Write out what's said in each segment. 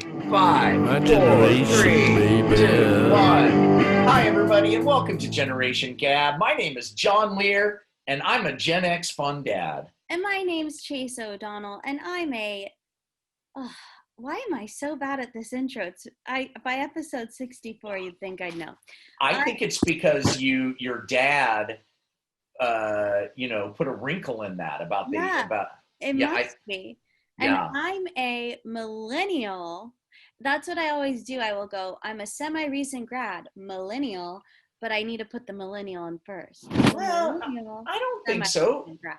Five, My four, generation, three, baby. 2, 1. Hi, everybody, and welcome to Generation Gab. My name is John Lear, and I'm a Gen X fun dad. And my name's Chase O'Donnell, and I'm a. Why am I so bad at this intro? By episode 64, you'd think I'd know. I think it's because your dad, put a wrinkle in that about the It must be. And yeah. I'm a millennial. That's what I always do. I will go, I'm a semi-recent grad, millennial, but I need to put the millennial in first. Well, I don't think so. Grad.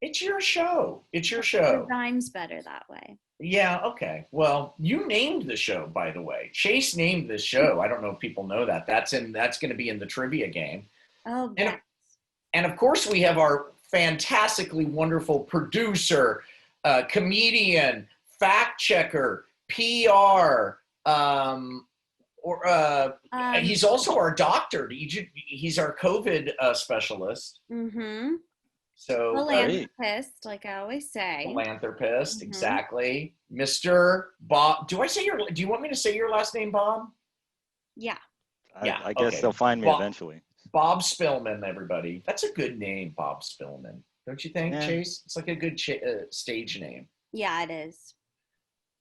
It's your show. It's your show. It rhymes better that way. Yeah, okay. Well, you named the show, by the way. Chase named this show. I don't know if people know that. That's going to be in the trivia game. Oh, yes. And of course, we have our fantastically wonderful producer, comedian, fact checker, PR, he's also our doctor. He's our COVID specialist. Mm-hmm. So philanthropist, like I always say. Philanthropist, exactly. Mr. Bob. Do you want me to say your last name, Bob? Yeah. I guess they'll find me eventually. Bob Spillman, everybody. That's a good name, Bob Spillman. Don't you think, Yeah. Chase? It's like a good stage name. Yeah, it is.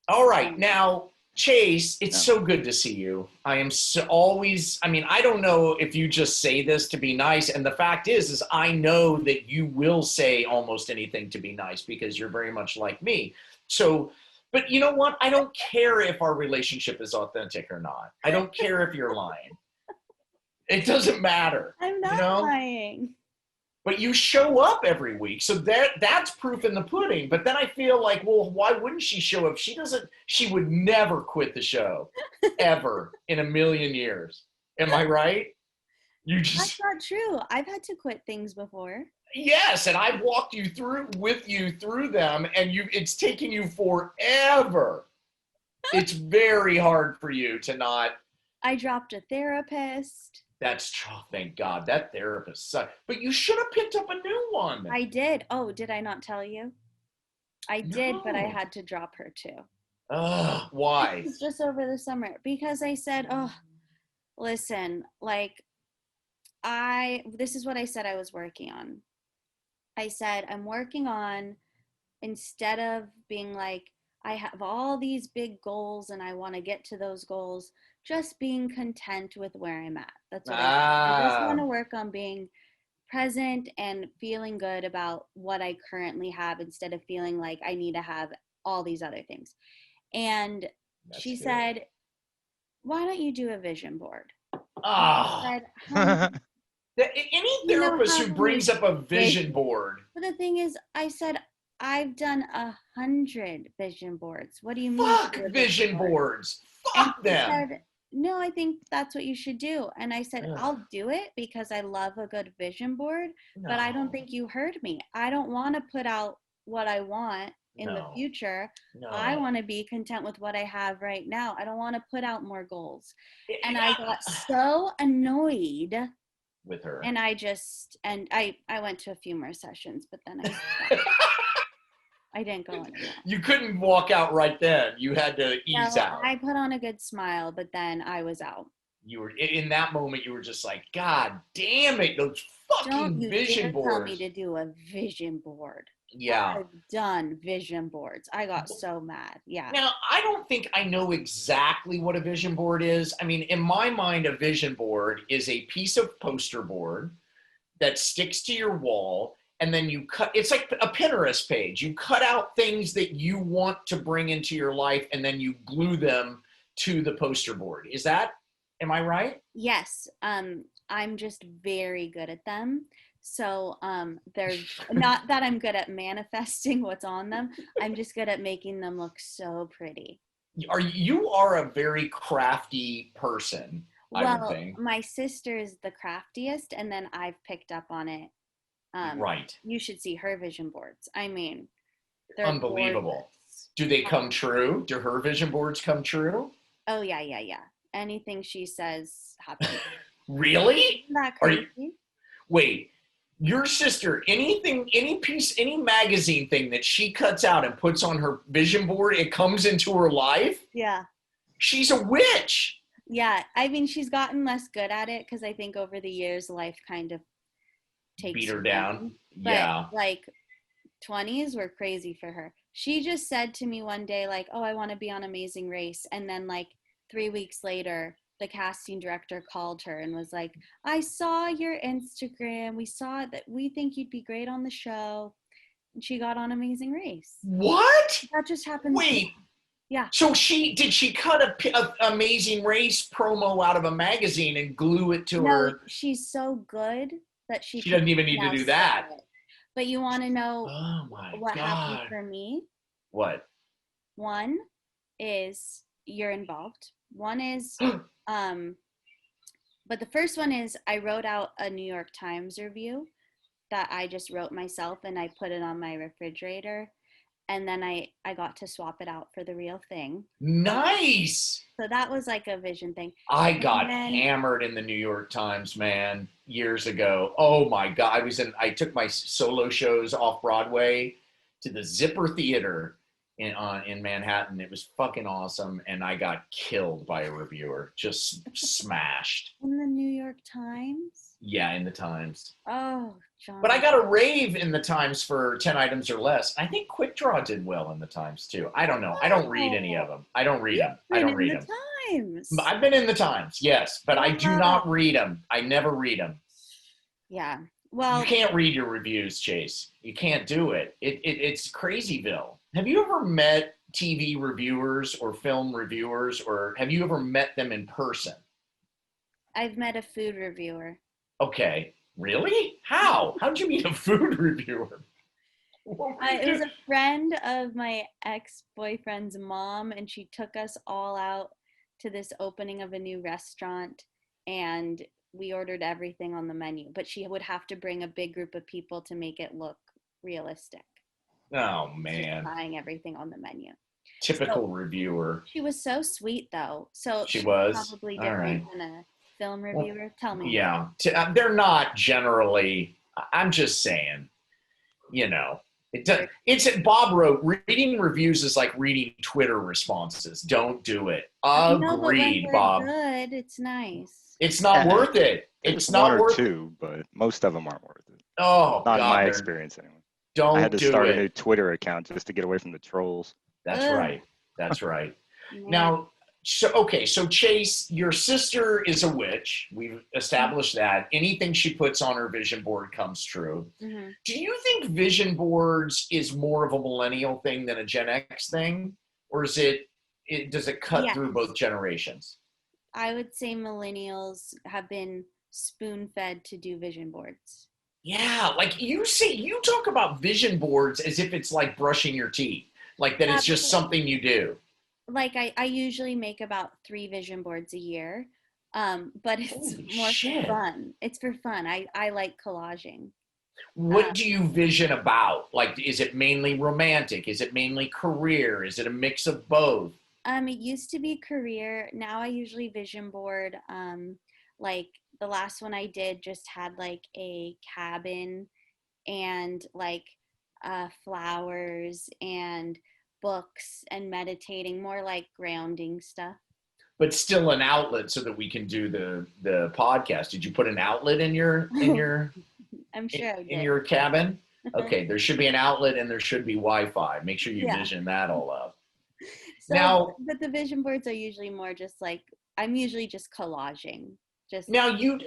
All right. Now, Chase, it's so good to see you. I am I don't know if you just say this to be nice. And the fact is I know that you will say almost anything to be nice because you're very much like me. So, but you know what? I don't care if our relationship is authentic or not. I don't care if you're lying. It doesn't matter. I'm not lying. But you show up every week. So that's proof in the pudding. But then I feel like, well, why wouldn't she show up? She would never quit the show ever in a million years. Am I right? That's not true. I've had to quit things before. Yes, and I've walked you through them, and it's taken you forever. It's very hard for you to not. I dropped a therapist. That's true. Thank God. That therapist sucked. But you should have picked up a new one. I did. Oh, did I not tell you? I did, but I had to drop her too. Why? It was just over the summer. Because I said, listen, this is what I said I was working on. I said, I'm working on, instead of being like, I have all these big goals and I want to get to those goals, just being content with where I'm at. That's what I just want to work on being present and feeling good about what I currently have instead of feeling like I need to have all these other things. And she said, why don't you do a vision board? I said, any therapist who brings up a vision board. But the thing is, I said, I've done 100 vision boards. What do you mean? Fuck vision boards. Fuck them. Said, no, I think that's what you should do. And I said, I'll do it because I love a good vision board, but I don't think you heard me. I don't want to put out what I want in the future. I want to be content with what I have right now. I don't want to put out more goals. And I got so annoyed with her. And I went to a few more sessions, but then I didn't go anywhere. You couldn't walk out right then. You had to ease out. I put on a good smile, but then I was out. You were in that moment. You were just like, God damn it! Those fucking vision boards. Tell me to do a vision board. Yeah, I've done vision boards. I got so mad. Yeah. Now I don't think I know exactly what a vision board is. I mean, in my mind, a vision board is a piece of poster board that sticks to your wall. And then it's like a Pinterest page. You cut out things that you want to bring into your life and then you glue them to the poster board. Am I right? Yes. I'm just very good at them. So there's not that I'm good at manifesting what's on them. I'm just good at making them look so pretty. You are a very crafty person, I would think. My sister is the craftiest, and then I've picked up on it. Right. You should see her vision boards. I mean, they're unbelievable. Gorgeous. Do they come true? Do her vision boards come true? Oh, yeah. Anything she says happens. Really? Isn't that crazy? Wait, Your sister, anything, any piece, any magazine thing that she cuts out and puts on her vision board, it comes into her life. Yeah. She's a witch. Yeah. I mean, she's gotten less good at it because I think over the years, life kind of Beat her down. But, yeah. Like 20s were crazy for her. She just said to me one day, like, oh, I want to be on Amazing Race. And then like 3 weeks later, the casting director called her and was like, I saw your Instagram. We saw that we think you'd be great on the show. And she got on Amazing Race. What? That just happened. Wait. Yeah. So did she cut a Amazing Race promo out of a magazine and glue it to her? No, she's so good that she doesn't even need to do that. But you want to know what happened for me? What? One is you're involved. One is but the first one is I wrote out a New York Times review that I just wrote myself and I put it on my refrigerator, and then I got to swap it out for the real thing. Nice. So that was like a vision thing. I got hammered in the New York Times, man, years ago. Oh my God. I took my solo shows off Broadway to the Zipper Theater in Manhattan. It was fucking awesome. And I got killed by a reviewer, just smashed. In the New York Times? Yeah, in the Times. Oh, John. But I got a rave in the Times for 10 items or less. I think Quick Draw did well in the Times too. I don't know. I don't read any of them. I don't read them. Times. I've been in the Times, yes, but I do not read them. I never read them. Yeah. Well, you can't read your reviews, Chase. You can't do it. It's crazyville. Have you ever met TV reviewers or film reviewers, or have you ever met them in person? I've met a food reviewer. Okay. Really? How? How'd you meet a food reviewer? It was a friend of my ex-boyfriend's mom, and she took us all out to this opening of a new restaurant, and we ordered everything on the menu. But she would have to bring a big group of people to make it look realistic. Oh, man. Buying everything on the menu. Typical reviewer. She was so sweet, though. So she was probably different than a film reviewer. Well, tell me. Yeah, they're not generally. I'm just saying, you know, it's Bob wrote, reading reviews is like reading Twitter responses. Don't do it. Agreed, Bob. Good, it's nice. It's not worth it. It's not worth it. One or two, but most of them aren't worth it. Oh, not in my experience anyway. Don't do it. I had to start a new Twitter account just to get away from the trolls. That's right. That's right. Now, so Chase, your sister is a witch. We've established that. Anything she puts on her vision board comes true. Mm-hmm. Do you think vision boards is more of a millennial thing than a Gen X thing? Or does it cut through both generations? I would say millennials have been spoon-fed to do vision boards. Yeah, like you talk about vision boards as if it's like brushing your teeth, like that it's just something you do. Like I usually make about 3 vision boards a year, but it's for fun. It's for fun. I like collaging. What do you vision about? Like, is it mainly romantic? Is it mainly career? Is it a mix of both? It used to be career. Now I usually vision board, like the last one I did just had like a cabin and like flowers and books and meditating, more like grounding stuff. But still an outlet so that we can do the podcast. Did you put an outlet in your I'm sure I did. In your cabin? Okay, there should be an outlet and there should be Wi-Fi. Make sure you vision that all up. So, but the vision boards are usually more just like, I'm usually just collaging. You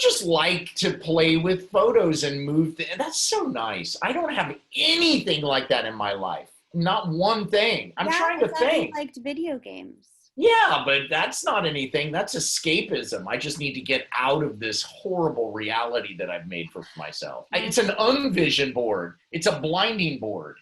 just like to play with photos and move. That's so nice. I don't have anything like that in my life. Not one thing. I'm trying to think. I liked video games. Yeah, but that's not anything. That's escapism. I just need to get out of this horrible reality that I've made for myself. It's an unvision board. It's a blinding board.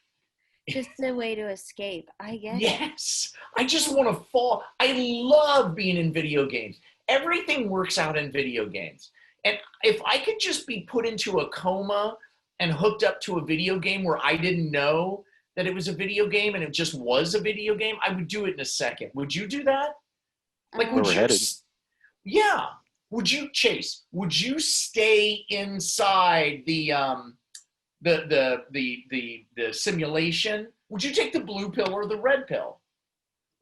Just a way to escape. I guess. Yes. I just want to fall. I love being in video games. Everything works out in video games. And if I could just be put into a coma and hooked up to a video game where I didn't know that it was a video game and it just was a video game, I would do it in a second. Would you do that? Like, would you? Yeah. Chase, would you stay inside the simulation? Would you take the blue pill or the red pill?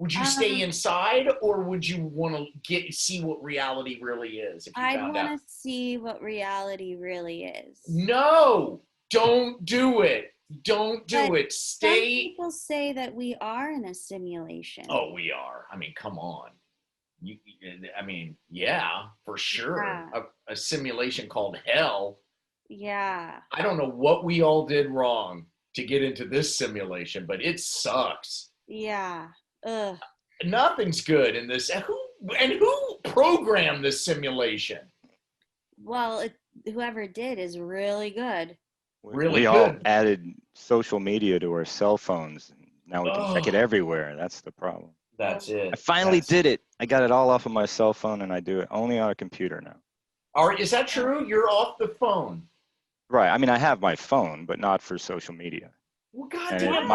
Would you stay inside, or would you want to see what reality really is if you I'd found out? want to see what reality really is. No, don't do it. Don't do it. Some people say that we are in a simulation. Oh, we are. I mean, come on. Yeah, for sure. Yeah. A simulation called hell. Yeah. I don't know what we all did wrong to get into this simulation, but it sucks. Yeah. Ugh. Nothing's good in this. Who programmed this simulation? Well, whoever did is really good. Really we good. all added social media to our cell phones. Now we can check it Oh. everywhere. That's the problem. That's it. I finally did it. I got it all off of my cell phone, and I do it only on a computer now. Is that true? You're off the phone. Right. I mean, I have my phone, but not for social media. Well, And goddamn,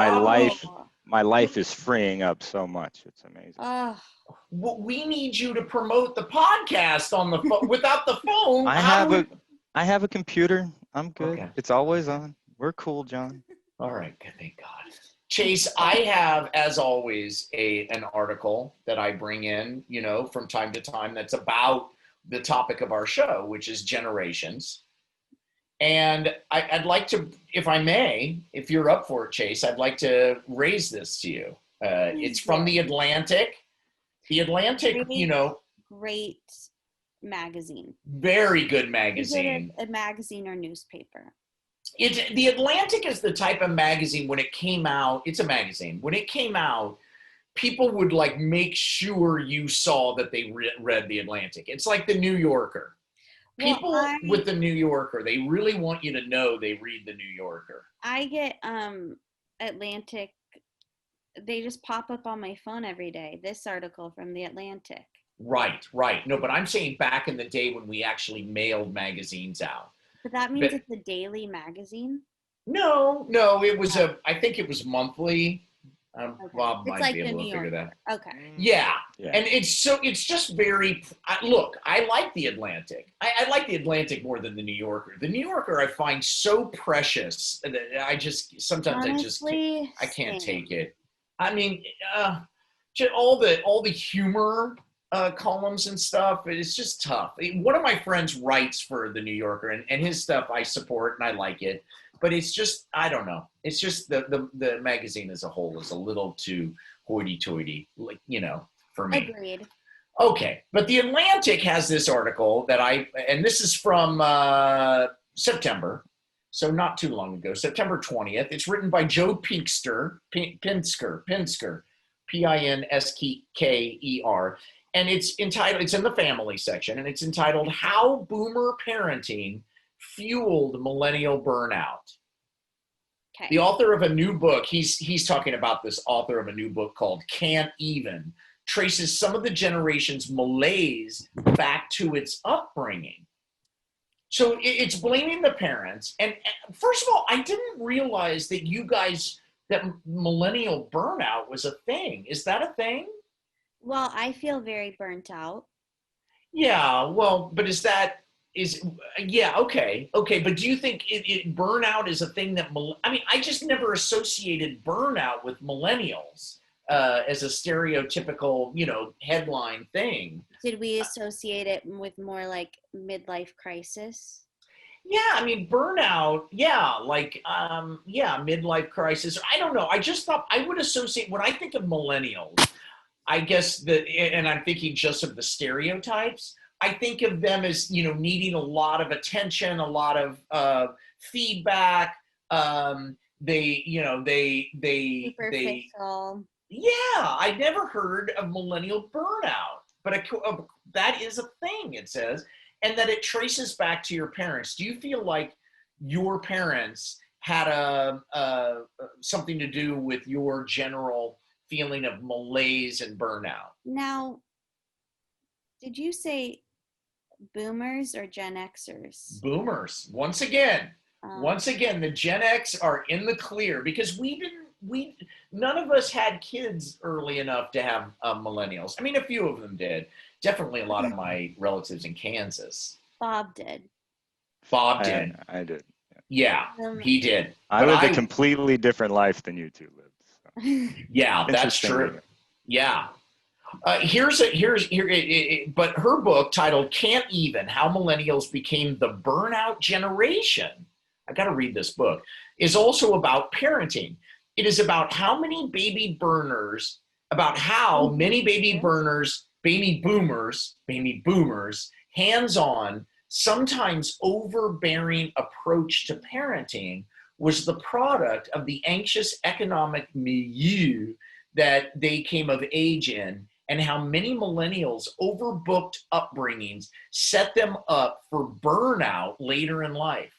my life is freeing up so much. It's amazing. Well, we need you to promote the podcast on the phone. Without the phone, I have a computer. I'm good. Okay. It's always on. We're cool, John. All right. Thank God. Chase, I have, as always, an article that I bring in, from time to time that's about the topic of our show, which is generations. And I'd like to, if I may, if you're up for it, Chase, I'd like to raise this to you. It's from The Atlantic. The Atlantic, Great magazine. Very good magazine. Is it a magazine or newspaper? The Atlantic is the type of magazine, when it came out, it's a magazine. When it came out, people would make sure you saw that they read The Atlantic. It's like the New Yorker. People with the New Yorker, they really want you to know they read the New Yorker. I get Atlantic, they just pop up on my phone every day. This article from The Atlantic. Right. No, but I'm saying back in the day when we actually mailed magazines out. But that means it's a daily magazine? No, it was I think it was monthly. Okay. Bob It's might be able to figure that. Okay. Yeah. And it's just very, look, I like The Atlantic. I like The Atlantic more than the New Yorker. The New Yorker I find so precious that Honestly, I can't take it. I mean, all the humor columns and stuff, it's just tough. One of my friends writes for the New Yorker, and his stuff I support and I like it. But it's just, I don't know. It's just the magazine as a whole is a little too hoity-toity, for me. Agreed. Okay, but The Atlantic has this article and this is from September, so not too long ago, September 20th. It's written by Joe Pinsker, Pinsker, Pinsker, and it's entitled, it's in the family section, and it's entitled, How Boomer Parenting Fueled Millennial Burnout. Okay. The author of a new book, he's talking about this author of a new book called Can't Even, traces some of the generation's malaise back to its upbringing. So it's blaming the parents. And first of all, I didn't realize that that millennial burnout was a thing. Is that a thing? Well, I feel very burnt out. Yeah, well, but okay. But do you think burnout is a thing that, I just never associated burnout with millennials as a stereotypical, headline thing. Did we associate it with more like midlife crisis? Yeah, burnout, midlife crisis. I don't know. I just thought I would associate, when I think of millennials, I guess and I'm thinking just of the stereotypes, I think of them as, needing a lot of attention, a lot of feedback. Superficial. I never heard of millennial burnout, but that is a thing, it says, and that it traces back to your parents. Do you feel like your parents had something to do with your general feeling of malaise and burnout? Now, did you say boomers or Gen Xers? Boomers. Once again, the Gen X are in the clear, because we none of us had kids early enough to have millennials. I mean, a few of them did. Definitely a lot of my relatives in Kansas. Bob did. Bob did. I did. Yeah, he did. I lived a completely different life than you two lived. So. Yeah, that's true. Yeah. But her book titled "Can't Even: How Millennials Became the Burnout Generation." I got to read this book. Is also about parenting. It is about how many baby boomers, hands-on, sometimes overbearing approach to parenting was the product of the anxious economic milieu that they came of age in, and how many millennials' overbooked upbringings set them up for burnout later in life.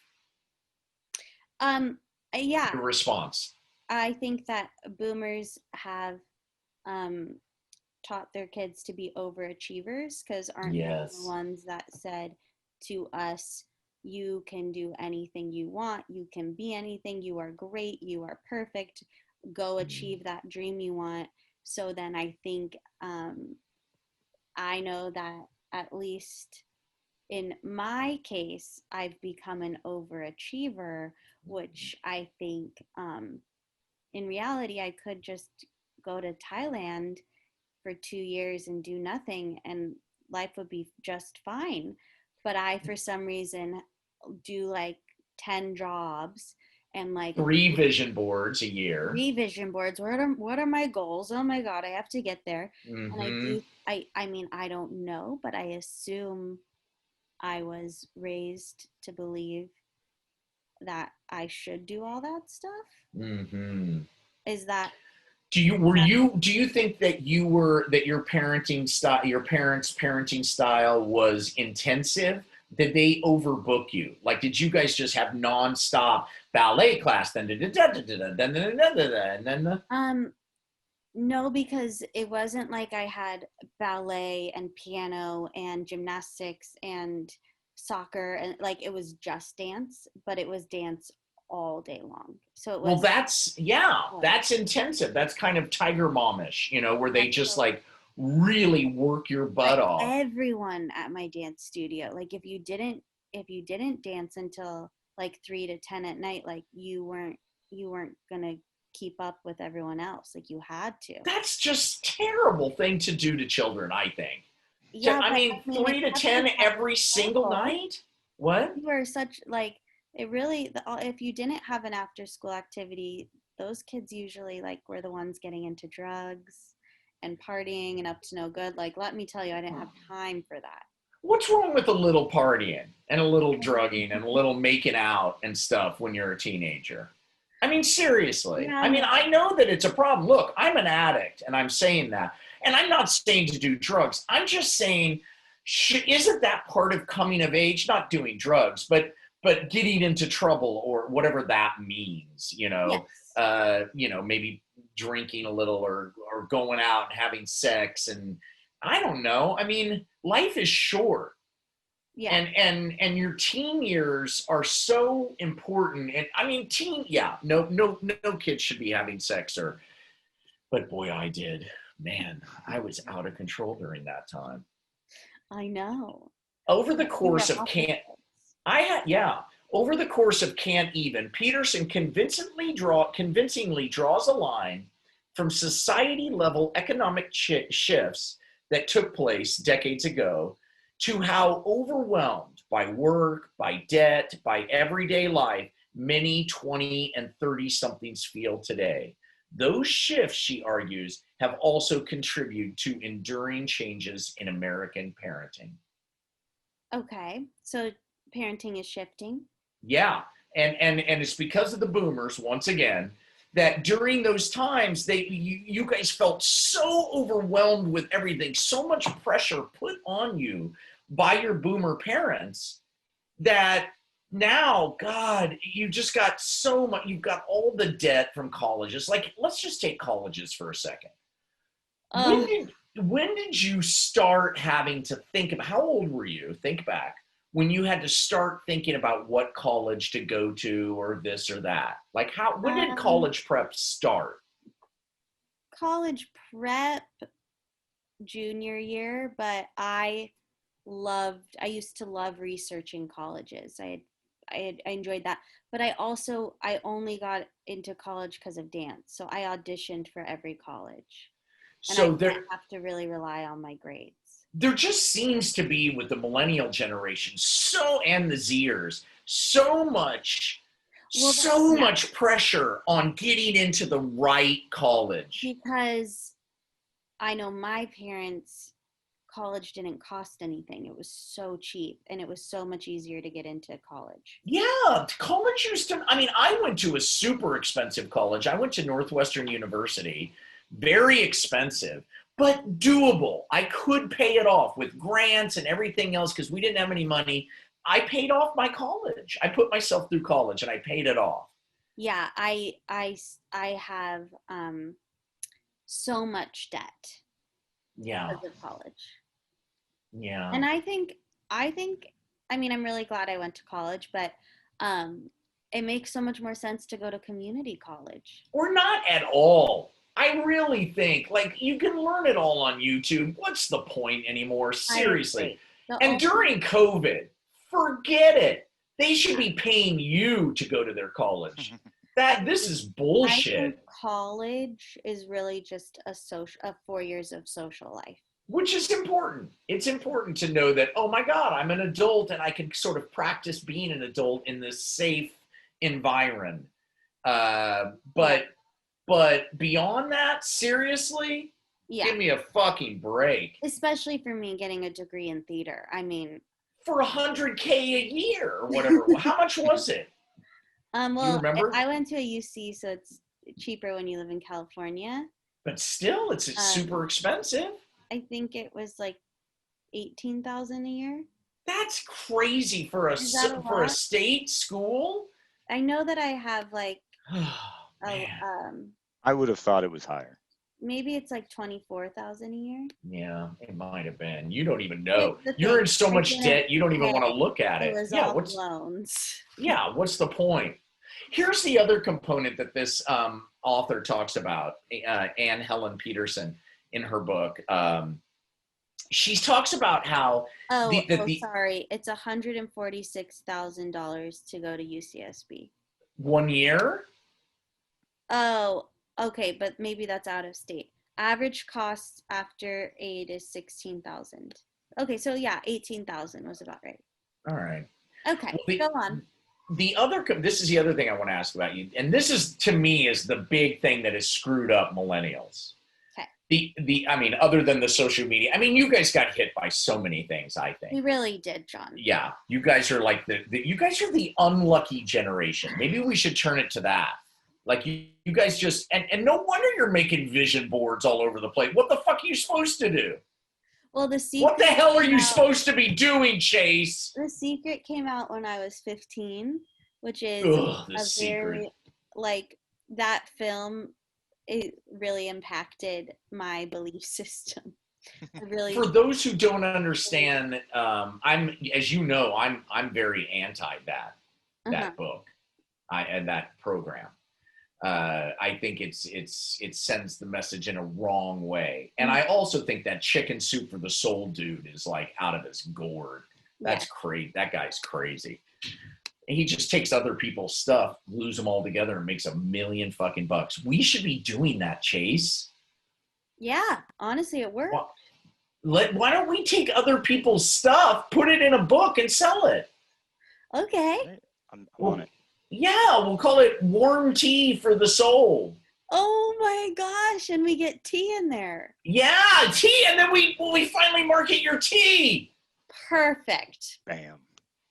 Yeah. Your response? I think that boomers have taught their kids to be overachievers, because aren't they the ones that said to us, you can do anything you want, you can be anything, you are great, you are perfect, go achieve that dream you want. So then I think I know that at least in my case, I've become an overachiever, which I think in reality, I could just go to Thailand for 2 years and do nothing, and life would be just fine. But I, for some reason, do like 10 jobs and like 3 vision boards a year. 3 vision boards. What are my goals? Oh my God, I have to get there. Mm-hmm. And I mean, I don't know, but I assume I was raised to believe that I should do all that stuff. Mm-hmm. Is that? Do you think that your parenting style, your parents' parenting style was intensive? Did they overbook you? Like, did you guys just have nonstop ballet class? No, because it wasn't like I had ballet and piano and gymnastics and soccer, and like it was just dance, but it was dance all day long. So it was. Well, that's intensive. That's kind of Tiger Momish, where they just like really work your butt off. Everyone at my dance studio, like if you didn't dance until like 3 to 10 at night, like you weren't gonna keep up with everyone else. Like you had to. That's just terrible thing to do to children, I think. Yeah, I mean 3 to 10 every single night. What? You were such like. It really, if you didn't have an after school activity, those kids usually like were the ones getting into drugs and partying and up to no good. Like, let me tell you, I didn't have time for that. What's wrong with a little partying and a little drugging and a little making out and stuff when you're a teenager? I mean, seriously. Yeah, I mean, I know that it's a problem. Look, I'm an addict, and I'm saying that. And I'm not saying to do drugs. I'm just saying, isn't that part of coming of age? Not doing drugs, but getting into trouble or whatever that means, yes. Maybe drinking a little or going out and having sex, and I don't know. I mean, life is short. Yeah. And your teen years are so important. And I mean, no kid should be having sex but boy, I did. Man, I was out of control during that time. I know. Over the course of Over the course of Can't Even, Peterson convincingly draws a line from society-level economic shifts that took place decades ago to how overwhelmed by work, by debt, by everyday life, many 20 and 30-somethings feel today. Those shifts, she argues, have also contributed to enduring changes in American parenting. Okay, so parenting is shifting. Yeah, and it's because of the boomers, once again, that during those times, you guys felt so overwhelmed with everything, so much pressure put on you by your boomer parents that now, God, you just got so much, you've got all the debt from colleges. Like, let's just take colleges for a second. When did you start having to think about, how old were you? Think back. when you had to start thinking about what college to go to or this or that? Like when did college prep start? College prep junior year, but I used to love researching colleges. I enjoyed that, but I only got into college because of dance. So I auditioned for every college, and I didn't have to really rely on my grades. There just seems to be, with the millennial generation, and the Zers, so much pressure on getting into the right college. Because I know my parents, college didn't cost anything. It was so cheap, and it was so much easier to get into college. Yeah, college used to, I went to a super expensive college. I went to Northwestern University, very expensive, but doable. I could pay it off with grants and everything else because we didn't have any money. I paid off my college. I put myself through college and I paid it off. Yeah, I have so much debt. Yeah. Because of college. Yeah. And I think I'm really glad I went to college, but it makes so much more sense to go to community college. Or not at all. I really think, you can learn it all on YouTube. What's the point anymore? Seriously. And during COVID, forget it. They should be paying you to go to their college. This is bullshit. I think college is really just a 4 years of social life. Which is important. It's important to know that, oh my God, I'm an adult and I can sort of practice being an adult in this safe environment. But beyond that, seriously, give me a fucking break. Especially for me getting a degree in theater. For $100K a year or whatever. How much was it? Well, you remember? I went to a UC, so it's cheaper when you live in California. But still, it's super expensive. I think it was like $18,000 a year. That's crazy for a state school. I know that I have I would have thought it was higher. Maybe it's like $24,000 a year. Yeah, it might have been. You don't even know. You're in so much debt, you don't even want to look at it. What's loans? Yeah, what's the point? Here's the other component that this author talks about, Anne Helen Peterson, in her book. She talks about how sorry, it's $146,000 to go to UCSB. 1 year? Oh, okay, but maybe that's out of state. Average cost after aid is $16,000. Okay, so yeah, $18,000 was about right. All right. Okay, go on. This is the other thing I want to ask about you, and this is, to me, is the big thing that has screwed up millennials. Other than the social media, you guys got hit by so many things, I think. We really did, John. Yeah, you guys are like you guys are the unlucky generation. Maybe we should turn it to that. You guys just, and no wonder you're making vision boards all over the place. What the fuck are you supposed to do? Well, what the hell are you supposed to be doing, Chase? The Secret came out when I was 15, which is that film. It really impacted my belief system. For those who don't understand, I'm very anti that book, and that program. I think it sends the message in a wrong way, and I also think that Chicken Soup for the Soul dude is out of his gourd. That's crazy. That guy's crazy. He just takes other people's stuff, glues them all together, and makes $1 million fucking bucks. We should be doing that, Chase. Yeah, honestly, it worked. Why don't we take other people's stuff, put it in a book, and sell it? Okay. I'm on it. Yeah, we'll call it Warm Tea for the Soul. Oh my gosh, and we get tea in there. Yeah, tea, and then we finally market your tea. Perfect. Bam.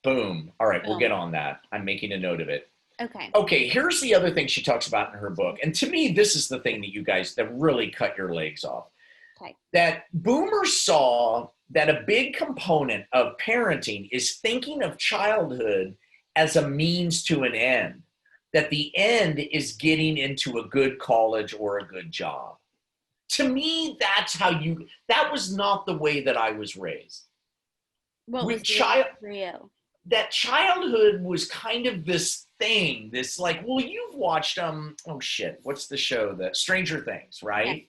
Boom. All right, we'll get on that. I'm making a note of it. Okay, here's the other thing she talks about in her book. And to me, this is the thing that really cut your legs off. Okay. That boomers saw that a big component of parenting is thinking of childhood as a means to an end. That the end is getting into a good college or a good job. To me, that was not the way that I was raised. What was child for you? that childhood was kind of this thing, this like, well, you've watched oh shit, what's the show, that Stranger Things, right?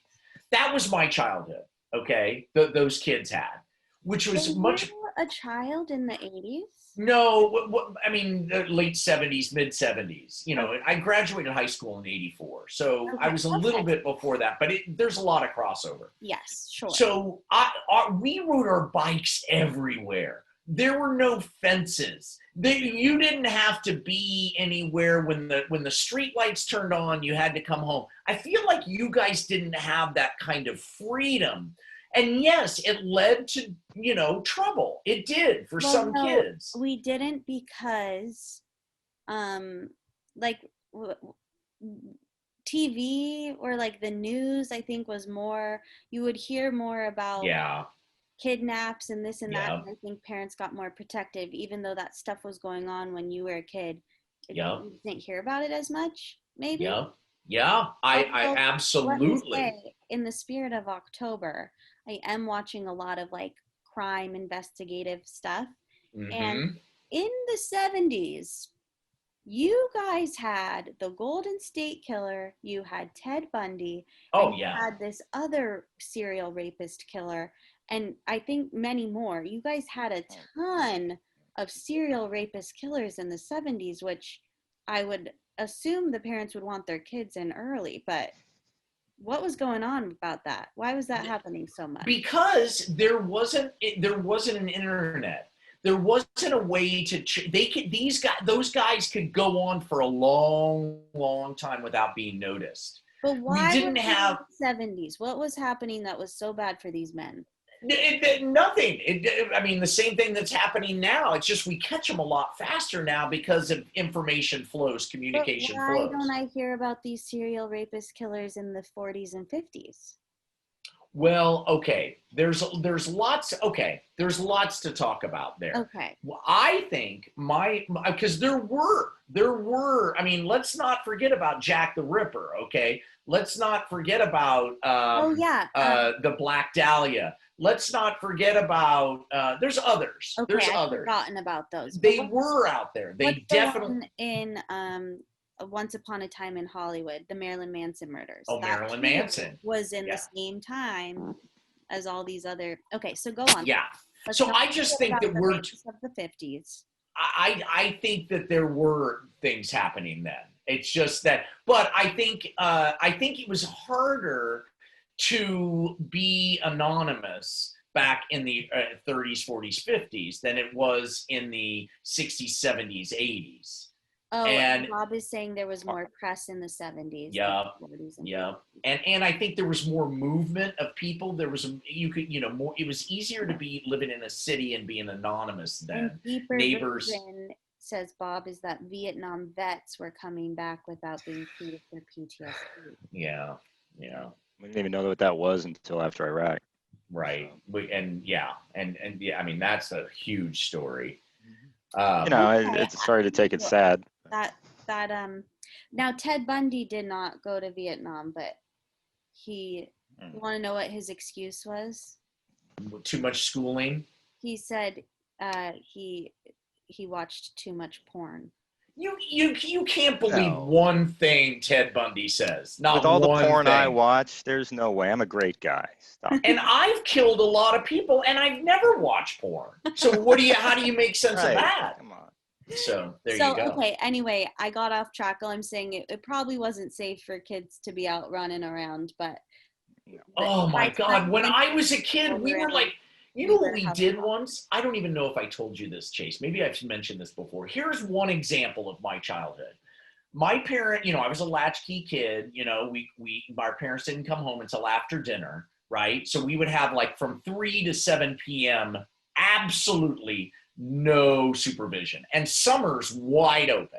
That was my childhood. Okay, those kids had, which was Were much. you a child in the 80s? No, I mean, the late 70s, mid 70s. You know, Okay. I graduated high school in 84. So I Okay, was a little okay. bit before that, but there's a lot of crossover. Yes, sure. So we rode our bikes everywhere. There were no fences. You didn't have to be anywhere when the street lights turned on. You had to come home. I feel like you guys didn't have that kind of freedom. And yes, it led to, trouble. It did for some kids. We didn't because, like, TV or like the news, I think was more, you would hear more about kidnaps and this and that. And I think parents got more protective, even though that stuff was going on when you were a kid. You didn't hear about it as much, maybe? Yeah, I absolutely. Let me say, in the spirit of October, I am watching a lot of like crime investigative stuff. Mm-hmm. And in the 70s, you guys had the Golden State Killer, you had Ted Bundy, and you had this other serial rapist killer, and I think many more. You guys had a ton of serial rapist killers in the 70s, which I would assume the parents would want their kids in early, but what was going on about that? Why was that happening so much? Because there wasn't an internet. There wasn't a way to those guys could go on for a long, long time without being noticed. But why didn't have 70s? What was happening that was so bad for these men? Nothing. I mean, the same thing that's happening now. It's just we catch them a lot faster now because of information flows, communication flows. Why don't I hear about these serial rapist killers in the 40s and 50s? Well, okay. There's lots to talk about there. Okay. Well, I think because there were, I mean, let's not forget about Jack the Ripper, okay? Let's not forget about the Black Dahlia. Let's not forget about there's others. Okay, there's I've others. forgotten about those. They were out there. They definitely in Once Upon a Time in Hollywood, the Marilyn Manson murders. Oh, that Marilyn Manson was in the same time as all these other. Okay, so go on. Yeah. So I just think that we're of the 50s. I think that there were things happening then. It's just that, but I think it was harder to be anonymous back in the 30s, 40s, 50s than it was in the 60s, 70s, 80s. Oh, and Bob is saying there was more press in the 70s. Yeah, and I think there was more movement of people. There was more. It was easier to be living in a city and being anonymous then. Neighbors says Bob is that Vietnam vets were coming back without being treated for PTSD. Yeah. We didn't even know what that was until after Iraq. Right. I mean, that's a huge story. It's sorry to take it sad. Now Ted Bundy did not go to Vietnam, but you want to know what his excuse was? Too much schooling. He said he watched too much porn. You can't believe one thing Ted Bundy says. Not with all the porn thing. I watch, there's no way. I'm a great guy. Stop. And I've killed a lot of people, and I've never watched porn. So how do you make sense of that? Come on. So there you go. Okay. Anyway, I got off track. All I'm saying it probably wasn't safe for kids to be out running around, but. Oh my God! When I was a kid, we were like. You know what we did once? I don't even know if I told you this, Chase. Maybe I've mentioned this before. Here's one example of my childhood. My parent, I was a latchkey kid. Our parents didn't come home until after dinner, right? So we would have like from 3 to 7 p.m. absolutely no supervision, and summers wide open.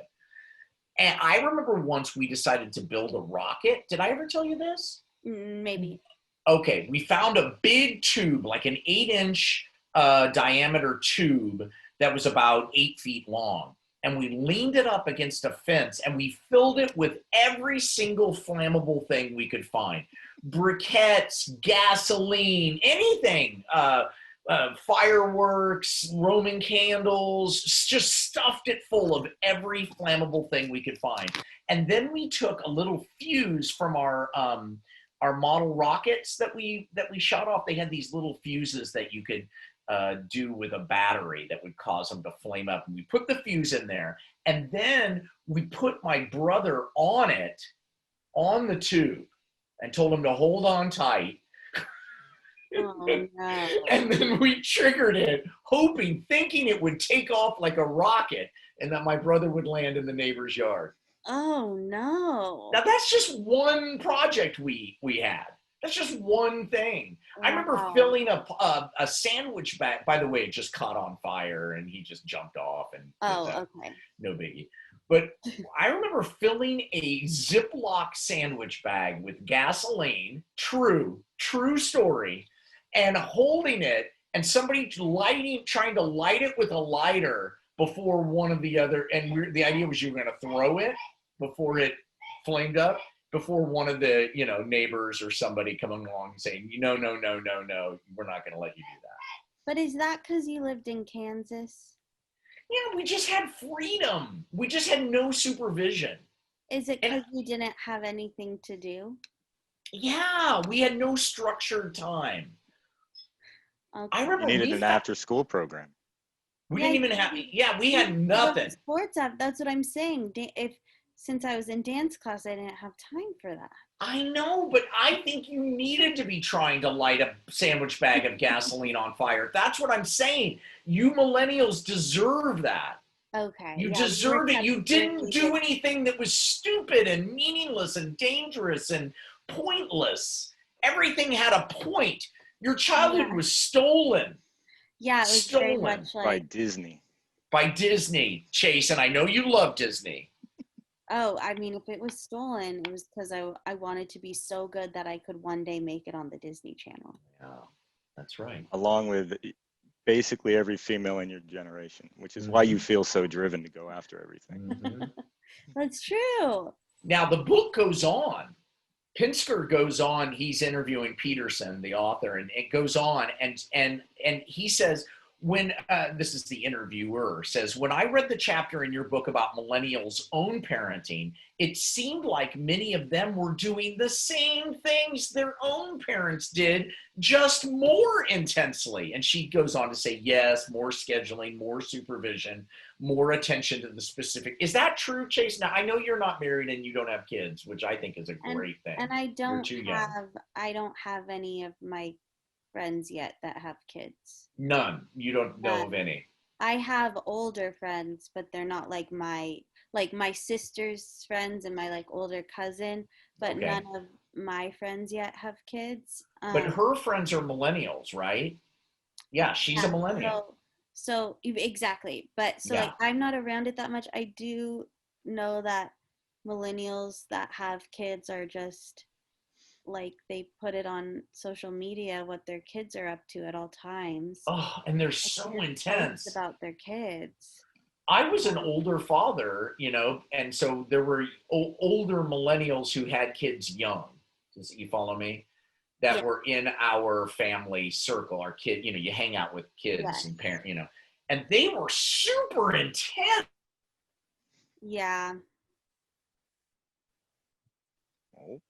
And I remember once we decided to build a rocket. Did I ever tell you this? Maybe. Okay, we found a big tube, like an 8-inch diameter tube that was about 8 feet long. And we leaned it up against a fence and we filled it with every single flammable thing we could find. Briquettes, gasoline, anything. fireworks, Roman candles, just stuffed it full of every flammable thing we could find. And then we took a little fuse from our model rockets that we shot off. They had these little fuses that you could do with a battery that would cause them to flame up. And we put the fuse in there, and then we put my brother on it, on the tube, and told him to hold on tight. Oh, no. And then we triggered it, thinking it would take off like a rocket and that my brother would land in the neighbor's yard. Oh, no. Now that's just one project we had. That's just one thing. Wow. I remember filling a sandwich bag. By the way, it just caught on fire and he just jumped off and okay. No biggie. But I remember filling a Ziploc sandwich bag with gasoline, true story, and holding it, and somebody trying to light it with a lighter before one of the other, and the idea was you were going to throw it before it flamed up, before one of the neighbors or somebody coming along and saying, no, we're not going to let you do that. But is that because you lived in Kansas? Yeah, we just had freedom. We just had no supervision. Is it because you didn't have anything to do? Yeah, we had no structured time. Okay. I remember You needed an after-school program. We didn't even have. Yeah, we had nothing. Sports app. That's what I'm saying. Since I was in dance class, I didn't have time for that. I know, but I think you needed to be trying to light a sandwich bag of gasoline on fire. That's what I'm saying. You millennials deserve that. Okay. You deserved it. You didn't do anything that was stupid and meaningless and dangerous and pointless. Everything had a point. Your childhood was stolen. Yeah, it was very much like by Disney. By Disney, Chase, and I know you love Disney. Oh, I mean, if it was stolen, it was because I wanted to be so good that I could one day make it on the Disney Channel. Yeah, that's right. Along with basically every female in your generation, which is why you feel so driven to go after everything. Mm-hmm. That's true. Now, the book goes on. Pinsker goes on. He's interviewing Peterson, the author, and it goes on. And he says, when this is the interviewer says, when I read the chapter in your book about millennials' own parenting, it seemed like many of them were doing the same things their own parents did, just more intensely. And she goes on to say, yes, more scheduling, more supervision, more attention to the specific. Is that true, Chase? Now, I know you're not married and you don't have kids, which I think is a great thing. And I don't have any of my friends yet that have kids. None. You don't know of any. I have older friends, but they're not like my sister's friends and my older cousin, but none of my friends yet have kids. But her friends are millennials, right? Yeah, she's a millennial. So exactly. But I'm not around it that much. I do know that millennials that have kids are just they put it on social media what their kids are up to at all times. Oh, and they're so intense about their kids. I was an older father, and so there were older millennials who had kids young. You follow me? That were in our family circle, our kid, you hang out with kids and parents, and they were super intense. Yeah. Oh.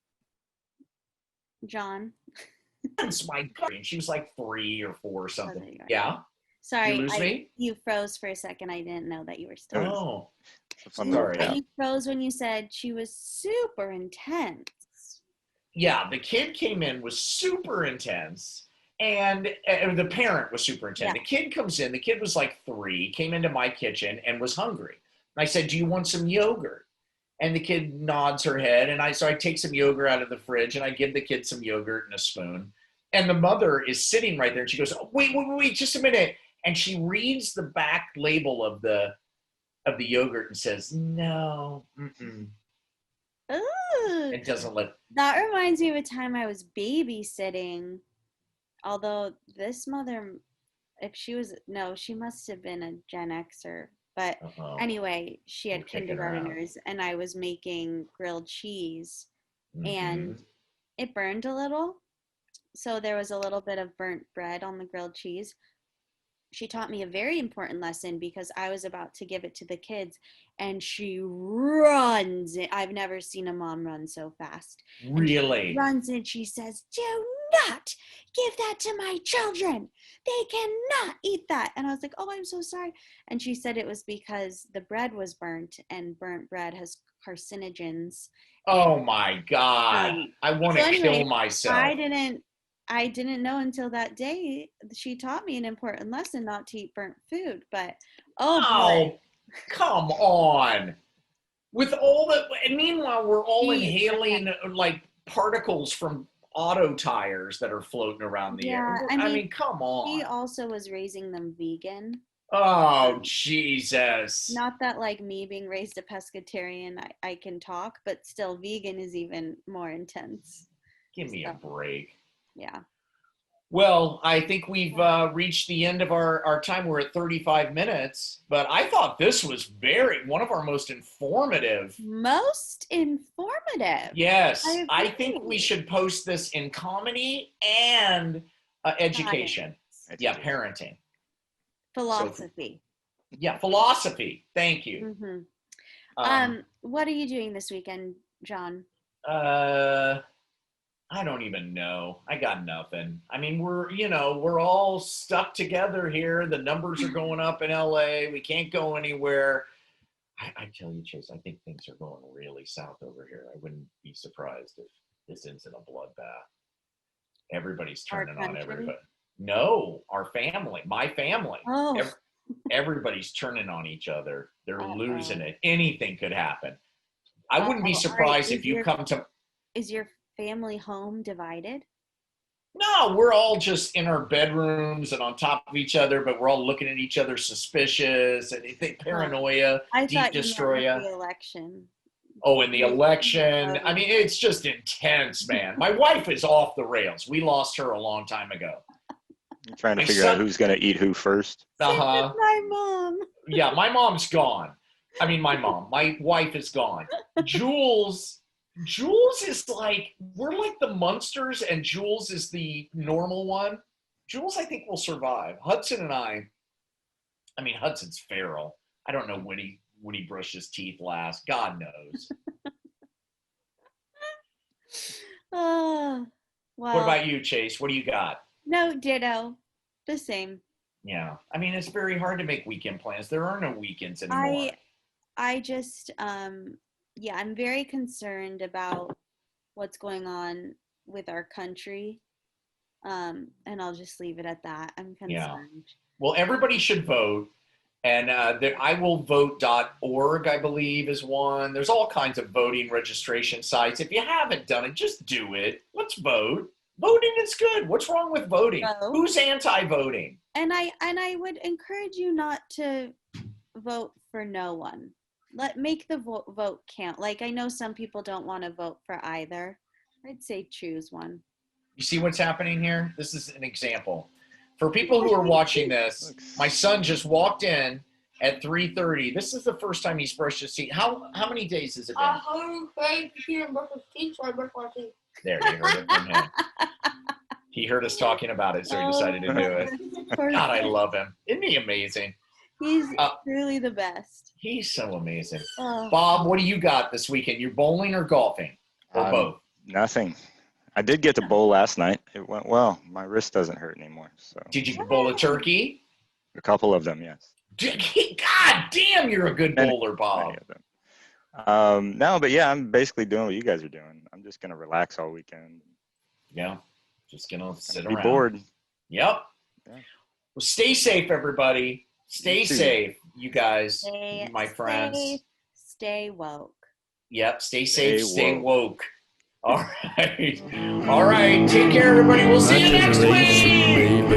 John. My God, she was like 3 or 4 or something. Yeah. Sorry, you lose me? You froze for a second. I didn't know that you were still. Oh, sorry. You froze when you said she was super intense. Yeah, the kid came in, was super intense, and the parent was super intense. Yeah. The kid comes in. The kid was like 3, came into my kitchen and was hungry. I said, "Do you want some yogurt?" And the kid nods her head, and so I take some yogurt out of the fridge, and I give the kid some yogurt and a spoon. And the mother is sitting right there, and she goes, "Oh, wait, just a minute." And she reads the back label of the yogurt and says, "No, mm-mm." Ooh. It doesn't let. That reminds me of a time I was babysitting. Although this mother, she must have been a Gen Xer. But anyway, she had kindergartners, and I was making grilled cheese, and it burned a little. so there was a little bit of burnt bread on the grilled cheese. She taught me a very important lesson because I was about to give it to the kids, and she runs. I've never seen a mom run so fast. And she Really? runs and she says, "Do not give that to my children. They cannot eat that." And I was like, "Oh, I'm so sorry." And she said it was because the bread was burnt, and burnt bread has carcinogens. Oh my God. I want to So kill anyway, myself. I didn't know until that day she taught me an important lesson not to eat burnt food. But oh boy, come on. With all the, and meanwhile, we're all She- inhaling like particles from auto tires that are floating around the air. Yeah, I mean, come she on. also was raising them vegan. Oh, Jesus. Not that like me being raised a pescatarian, I can talk, but still vegan is even more intense. Give me a break. Yeah. Well, I think we've reached the end of our time. We're at 35 minutes, but I thought this was one of our most informative. Most informative. Yes, I agree. think we should post this in comedy and education. Yeah, parenting. Philosophy. Yeah, philosophy. Thank you. Mm-hmm. What are you doing this weekend, John? I don't even know. I got nothing. I mean, we're all stuck together here. The numbers are going up in LA. We can't go anywhere. I tell you, Chase, I think things are going really south over here. I wouldn't be surprised if this ends in a bloodbath. Everybody's turning on everybody. No, our family, my family. Oh. Everybody's turning on each other. They're losing it. Anything could happen. I wouldn't be surprised if you come to... Is your family home divided? No, we're all just in our bedrooms and on top of each other, but we're all looking at each other suspicious and paranoia, deep destroya. The election. Oh, in the election. I mean, it's just intense, man. My wife is off the rails. We lost her a long time ago. You're trying to figure out who's going to eat who first. Uh-huh. My mom. Yeah, my mom's gone. I mean, my wife is gone. Jules is like, we're like the Munsters, and Jules is the normal one. Jules, I think, will survive. Hudson and I mean, Hudson's feral. I don't know when he brushed his teeth last. God knows. Well, what about you, Chase? What do you got? No, ditto. The same. Yeah. I mean, it's very hard to make weekend plans. There are no weekends anymore. I just, yeah, I'm very concerned about what's going on with our country. And I'll just leave it at that. I'm concerned. Yeah. Well, everybody should vote. And iwillvote.org, I believe, is one. There's all kinds of voting registration sites. If you haven't done it, just do it. Let's vote. Voting is good. What's wrong with voting? Who's anti-voting? And I would encourage you not to vote for no one. Make the vote count. Like, I know some people don't want to vote for either. I'd say choose one. You see what's happening here? This is an example. For people who are watching this, my son just walked in at 3:30. This is the first time he's brushed his teeth. How many days has it been? There, you heard it from him. He heard us talking about it, so he decided to do it. God, I love him. Isn't he amazing? He's really the best. He's so amazing. Bob, what do you got this weekend? You bowling or golfing? Or both? Nothing. I did get to bowl last night. It went well. My wrist doesn't hurt anymore. So. Did you bowl a turkey? A couple of them, yes. God damn, you're a good bowler, Bob. No, but yeah, I'm basically doing what you guys are doing. I'm just going to relax all weekend. Yeah, just going to sit be around. Bored. Yep. Yeah. Well, stay safe, everybody. Stay safe, you guys, my friends. Stay woke. Yep, stay safe, stay woke. All right. All right. Take care, everybody. We'll see you next week.